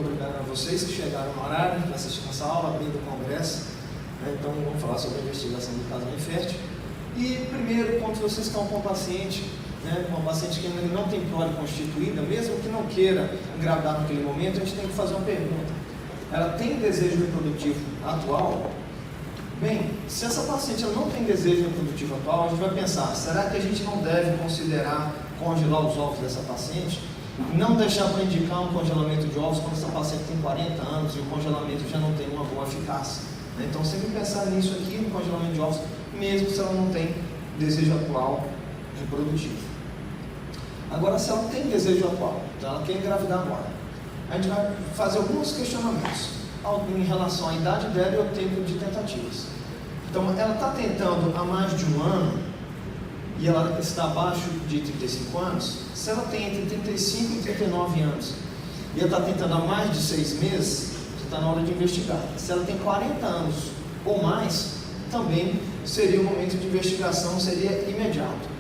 obrigado a vocês que chegaram no horário para assistir nossa aula, abrindo o congresso. Então, vamos falar sobre a investigação do casal infértil. E, primeiro, quando vocês estão com um paciente, uma paciente que ainda não tem prole constituída, mesmo que não queira engravidar naquele momento, a gente tem que fazer uma pergunta. Ela tem desejo reprodutivo atual? Bem, se essa paciente ela não tem desejo reprodutivo atual, a gente vai pensar, será que a gente não deve considerar congelar os ovos dessa paciente? Não deixar para indicar um congelamento de ovos quando essa paciente tem 40 anos e o congelamento já não tem uma boa eficácia. Então, sempre pensar nisso aqui, no congelamento de ovos, mesmo se ela não tem desejo atual reprodutivo. Agora, se ela tem desejo atual, então ela quer engravidar agora, a gente vai fazer alguns questionamentos em relação à idade dela e ao tempo de tentativas. Então, ela está tentando há mais de um ano e ela está abaixo de 35 anos. Se ela tem entre 35 e 39 anos e ela está tentando há mais de 6 meses, está na hora de investigar. Se ela tem 40 anos ou mais, também seria o momento de investigação, seria imediato.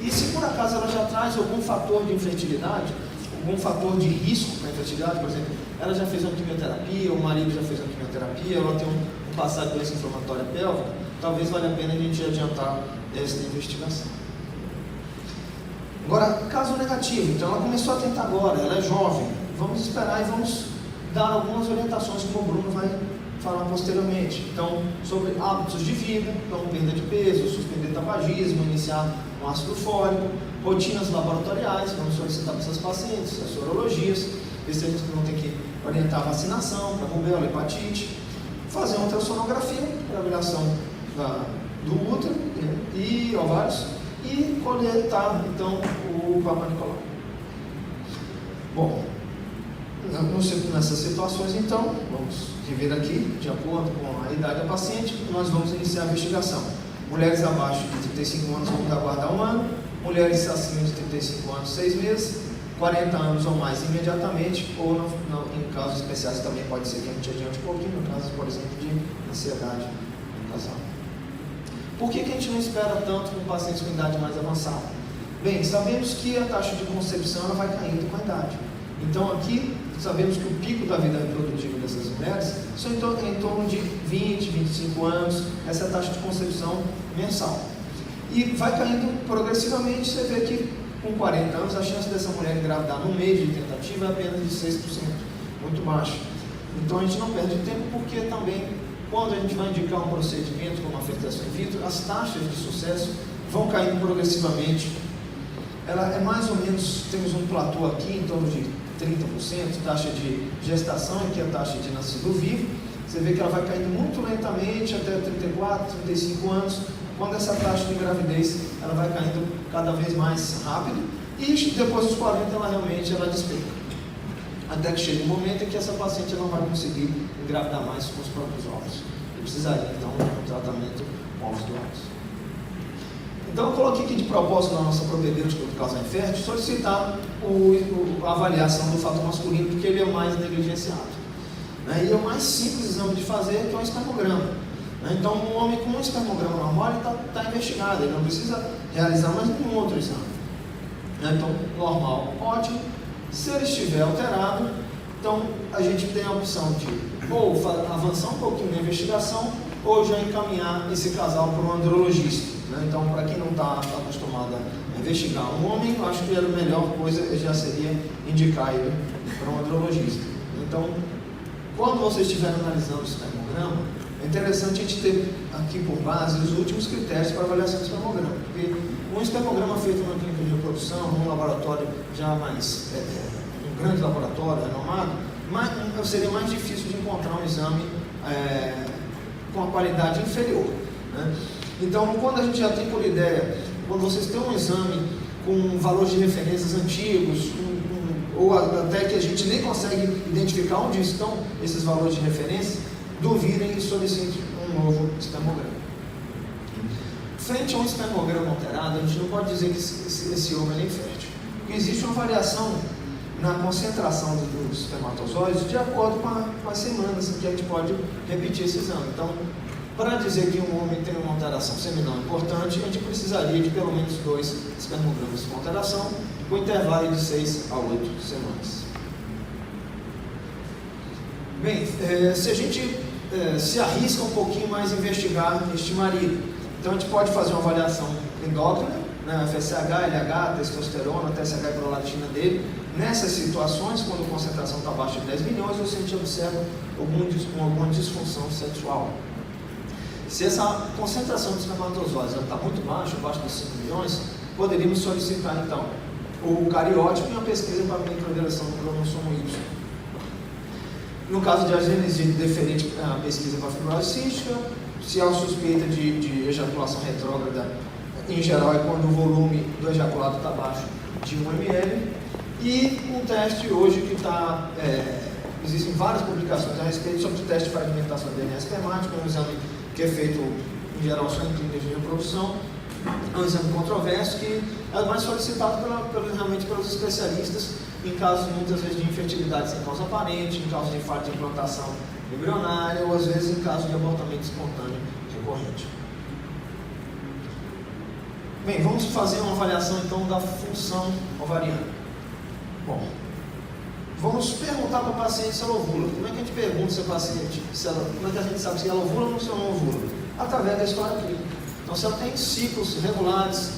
E se por acaso ela já traz algum fator de infertilidade, algum fator de risco para a infertilidade, por exemplo, ela já fez uma quimioterapia, o marido já fez uma quimioterapia, ela tem um passado de doença inflamatória pélvica, talvez valha a pena a gente adiantar essa investigação. Agora, caso negativo, então ela começou a tentar agora, ela é jovem, vamos esperar e vamos dar algumas orientações, como o Bruno vai falar posteriormente. Então, sobre hábitos de vida, então perda de peso, suspender tabagismo, iniciar um ácido fólico, rotinas laboratoriais, vamos solicitar para essas pacientes, as sorologias, ver se a gente não tem que orientar a vacinação para rubéola, hepatite, fazer uma ultrassonografia para avaliação do útero e ovários e coletar, então, o Papa Nicolau. Bom, nessas situações, então, vamos rever aqui, de acordo com a idade da paciente, nós vamos iniciar a investigação. Mulheres abaixo de 35 anos vamos aguardar um ano, mulheres acima de 35 anos, 6 meses, 40 anos ou mais imediatamente, ou em casos especiais também pode ser que a gente adiante um pouquinho, no caso, por exemplo, de ansiedade no casal. Por que a gente não espera tanto com pacientes com idade mais avançada? Bem, sabemos que a taxa de concepção ela vai caindo com a idade. Então aqui, sabemos que o pico da vida reprodutiva dessas mulheres são em torno de 20, 25 anos, essa é a taxa de concepção mensal. E vai caindo progressivamente, você vê que com 40 anos a chance dessa mulher engravidar no mês de tentativa é apenas de 6%, muito baixa. Então a gente não perde tempo porque também, quando a gente vai indicar um procedimento como a fertilização in vitro, as taxas de sucesso vão caindo progressivamente. Ela é mais ou menos, temos um platô aqui em torno de 30%, taxa de gestação, aqui a taxa de nascido vivo. Você vê que ela vai caindo muito lentamente até 34, 35 anos, quando essa taxa de gravidez ela vai caindo cada vez mais rápido e depois dos 40 ela realmente despenca. Até que chega um momento em que essa paciente não vai conseguir engravidar mais com os próprios ovos. E precisaria então de um tratamento com ovos doados. Então eu coloquei aqui de propósito na nossa propedêutica do casal infértil solicitar a avaliação do fator masculino, porque ele é o mais negligenciado. E é o mais simples exame de fazer, que é o espermograma. Então um homem com um espermograma normal está investigado, ele não precisa realizar mais nenhum outro exame. Então normal, ótimo. Se ele estiver alterado, então a gente tem a opção de ou avançar um pouquinho na investigação ou já encaminhar esse casal para um andrologista. Então, para quem não está acostumado a investigar um homem, eu acho que a melhor coisa já seria indicar ele para um andrologista. Então, quando você estiver analisando o espermograma, é interessante a gente ter aqui por base os últimos critérios para avaliação do espermograma, porque um espermograma feito na clínica de reprodução, num laboratório já mais, um grande laboratório renomado, seria mais difícil de encontrar um exame com a qualidade inferior. Então, quando a gente já tem por ideia, quando vocês têm um exame com valores de referências antigos, ou até que a gente nem consegue identificar onde estão esses valores de referência, duvidem e solicitem um novo espermograma. Frente a um espermograma alterado, a gente não pode dizer que esse homem é infértil, porque existe uma variação na concentração dos espermatozoides de acordo com as semanas em que a gente pode repetir esse exame. Então, para dizer que um homem tem uma alteração seminal importante, a gente precisaria de pelo menos 2 espermogramas com alteração, com intervalo de 6 a 8 semanas. Bem, se a gente se arrisca um pouquinho mais a investigar este marido, então a gente pode fazer uma avaliação endócrina, né, FSH, LH, testosterona, TSH e prolactina dele. Nessas situações, quando a concentração está abaixo de 10 milhões, você a gente observa alguma disfunção sexual. Se essa concentração de espermatozoides está muito baixa, abaixo de 5 milhões, poderíamos solicitar então o cariótipo e uma pesquisa para microdeleção do cromossomo Y. No caso de agenesia deferente, a pesquisa para fibrose cística. Se há suspeita de ejaculação retrógrada, em geral é quando o volume do ejaculado está abaixo de 1 ml. E um teste hoje que está, existem várias publicações a respeito sobre o teste de fragmentação de DNA espermático, é um exame que é feito em geral só em clínicas de reprodução, é um exame controverso que é mais solicitado realmente pelos especialistas em casos muitas vezes de infertilidade sem causa aparente, em casos de falta de implantação embrionária ou às vezes em casos de abortamento espontâneo recorrente. Bem, vamos fazer uma avaliação então da função ovariana. Bom, vamos perguntar para o paciente se ela ovula. Como é que a gente pergunta se a paciente, como é que a gente sabe se ela ovula ou se ela não ovula? Através da história clínica. Então, se ela tem ciclos regulares,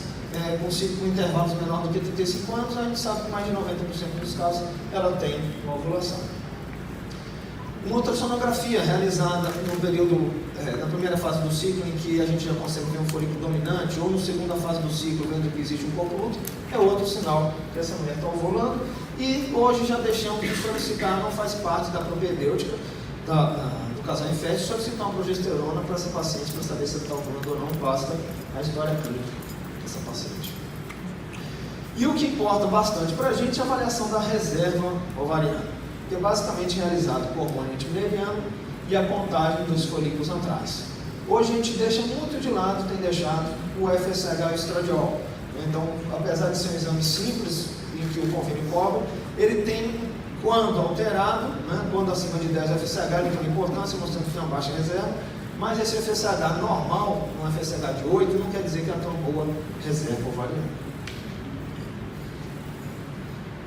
com intervalos menores do que 35 anos, a gente sabe que mais de 90% dos casos ela tem uma ovulação. Uma ultrassonografia realizada no período, na primeira fase do ciclo, em que a gente já consegue ver um folículo dominante, ou na segunda fase do ciclo, vendo que existe um copulo, é outro sinal que essa mulher está ovulando. E hoje já deixamos de solicitar, não faz parte da propedêutica do casal infértil, solicitar uma progesterona para essa paciente, para saber se ela está ovulando ou não, basta a história clínica dessa paciente. E o que importa bastante para a gente é a avaliação da reserva ovariana, que é basicamente realizado por hormônio antimileriano e a contagem dos folículos antrais. Hoje a gente deixa muito de lado, tem deixado o FSH e o estradiol. Então, apesar de ser um exame simples, em que o convênio cobra, ele tem, quando alterado, né, quando acima de 10 FSH, ele tem importância, mostrando que tem uma baixa reserva, mas esse FSH normal, um FSH de 8, não quer dizer que é uma tão boa reserva ovariana.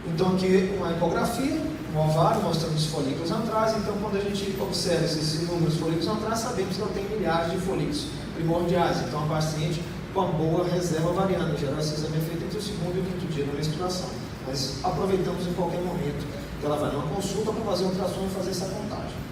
Então, aqui uma ecografia, um ovário mostrando os folículos antrais. Então, quando a gente observa esses inúmeros folículos antrais, sabemos que ela tem milhares de folículos primordiais. Então, a paciente com uma boa reserva ovariana. Em geral, esse exame é feito entre o segundo e o quinto dia da menstruação. Mas aproveitamos em qualquer momento que ela vai numa consulta para fazer ultrassom e fazer essa contagem.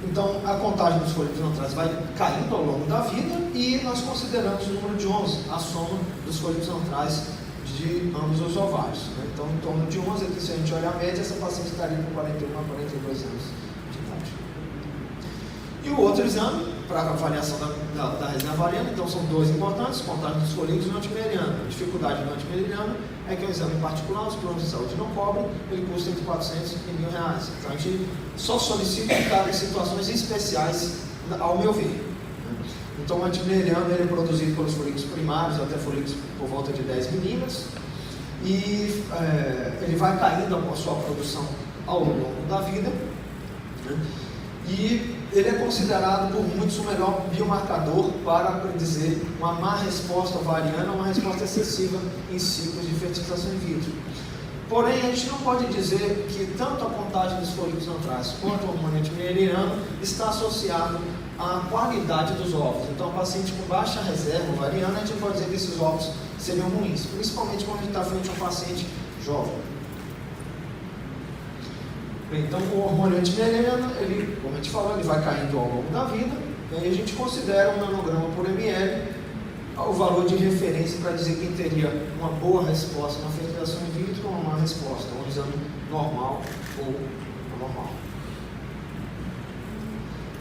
Então, a contagem dos folículos antrais vai caindo ao longo da vida e nós consideramos o número de 11, a soma dos folículos antrais de ambos os ovários. Né? Então, em torno de 11, se a gente olhar a média, essa paciente estaria com 41 a 42 anos de idade. E o outro exame, para a avaliação da reserva ovariana, então são dois importantes, contagem dos folículos e o antimileriano. A dificuldade do antimileriano é que é um exame particular, os planos de saúde não cobram, ele custa entre 400 e R$1.000. Então, a gente só solicita em situações especiais, ao meu ver. Então, o antimileriano ele é produzido pelos folículos primários, até folículos por volta de 10 milímetros, e ele vai caindo a sua produção ao longo da vida, né? E ele é considerado por muitos o melhor biomarcador para predizer uma má resposta ovariana ou uma resposta excessiva em ciclos de fertilização in vitro. Porém, a gente não pode dizer que tanto a contagem dos folículos antrais quanto o hormônio antimileriano está associado à qualidade dos ovos. Então, a paciente com baixa reserva ovariana, a gente pode dizer que esses ovos seriam ruins, principalmente quando a gente está frente a um paciente jovem. Bem, então, o hormônio antimileriano, ele, como a gente falou, ele vai caindo ao longo da vida, e aí a gente considera um nanograma por ml o valor de referência para dizer quem teria uma boa resposta na fertilização in vitro ou uma má resposta, um exame normal ou anormal.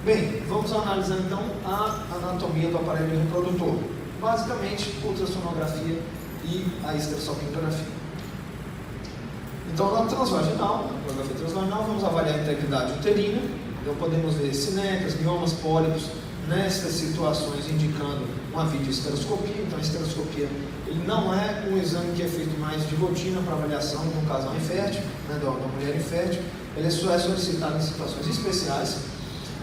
Bem, vamos analisar então a anatomia do aparelho reprodutor. Basicamente, ultrassonografia e a esterossalpingografia. Então, na transvaginal, na ecografia transvaginal, vamos avaliar a integridade uterina. Então, podemos ver sinecas, miomas, pólipos, nessas situações indicando uma videoesteroscopia. Então, a esteroscopia ele não é um exame que é feito mais de rotina para avaliação de um casal infértil, né, da mulher infértil. Ele só é solicitado em situações especiais.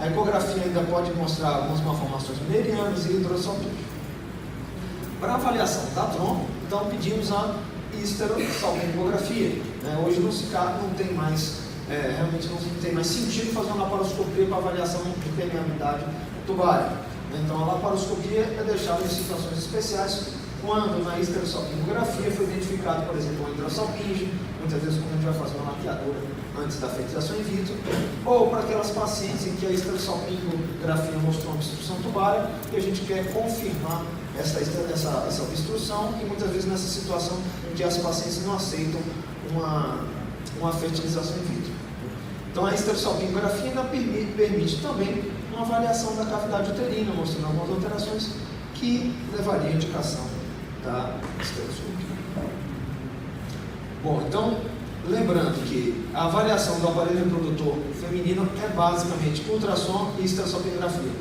A ecografia ainda pode mostrar algumas malformações minerianas e hidrossalpingia. Para avaliação da trompa, então pedimos a esterossalpingografia. Hoje não tem mais, realmente não tem mais sentido fazer uma laparoscopia para avaliação de permeabilidade tubária. Então a laparoscopia é deixada em situações especiais, quando na histerosalpingografia foi identificado, por exemplo, uma hidrossalpinge, muitas vezes quando a gente vai fazer uma maquiadura antes da fertilização in vitro, ou para aquelas pacientes em que a histerosalpingografia mostrou uma obstrução tubária e a gente quer confirmar essa obstrução, e muitas vezes nessa situação em que as pacientes não aceitam uma fertilização in vitro. Então a histerosalpingografia ainda permite também uma avaliação da cavidade uterina, mostrando algumas alterações que levaria à indicação da histeroscopia. Bom, então, lembrando que a avaliação do aparelho reprodutor feminino é basicamente ultrassom e histerosalpingografia.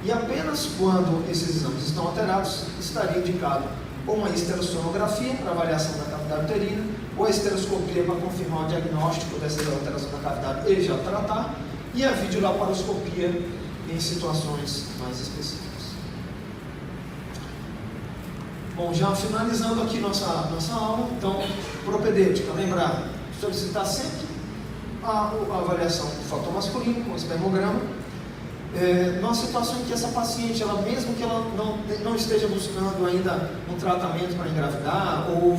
E apenas quando esses exames estão alterados, estaria indicado ou uma histerossonografia para avaliação da cavidade uterina, ou a histeroscopia para confirmar o diagnóstico dessa alteração da cavidade e já tratar, e a videolaparoscopia em situações mais específicas. Bom, já finalizando aqui nossa aula, então, propedêutica, lembrar, solicitar sempre a avaliação do fator masculino com espermograma. Numa situação em que essa paciente, ela, mesmo que ela não esteja buscando ainda um tratamento para engravidar, ou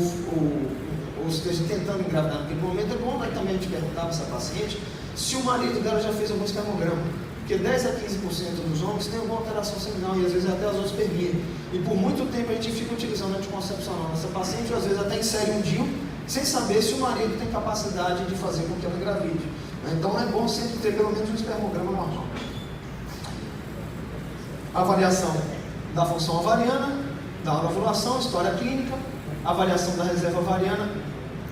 esteja tentando engravidar naquele momento, é bom também a gente perguntar para essa paciente se o marido dela já fez algum espermograma. Porque 10 a 15% dos homens têm alguma alteração seminal e às vezes até azoospermia. E por muito tempo a gente fica utilizando anticoncepcional nessa paciente, às vezes até insere um DIU, sem saber se o marido tem capacidade de fazer com que ela engravide. Então é bom sempre ter pelo menos um espermograma normal. Avaliação da função ovariana, da ovulação, história clínica, avaliação da reserva ovariana.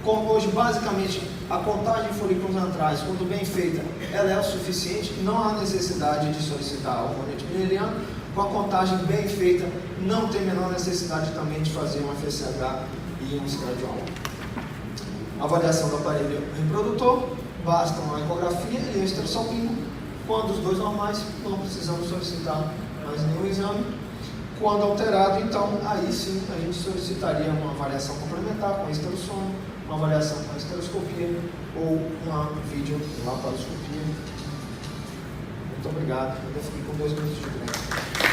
Como hoje, basicamente, a contagem de folículos antrais, quando bem feita, ela é o suficiente, não há necessidade de solicitar o hormônio antimineriano. Com a contagem bem feita, não tem menor necessidade também de fazer um FSH e um estradiol. Avaliação do aparelho reprodutor, basta uma ecografia e um esterossalpingo. Quando os dois normais, não precisamos solicitar mais nenhum exame. Quando alterado, então, aí sim a gente solicitaria uma avaliação complementar com a esterossom, uma avaliação com a esteroscopia ou uma videolaparoscopia. Muito obrigado. Ainda fiquei com 2 minutos de tempo.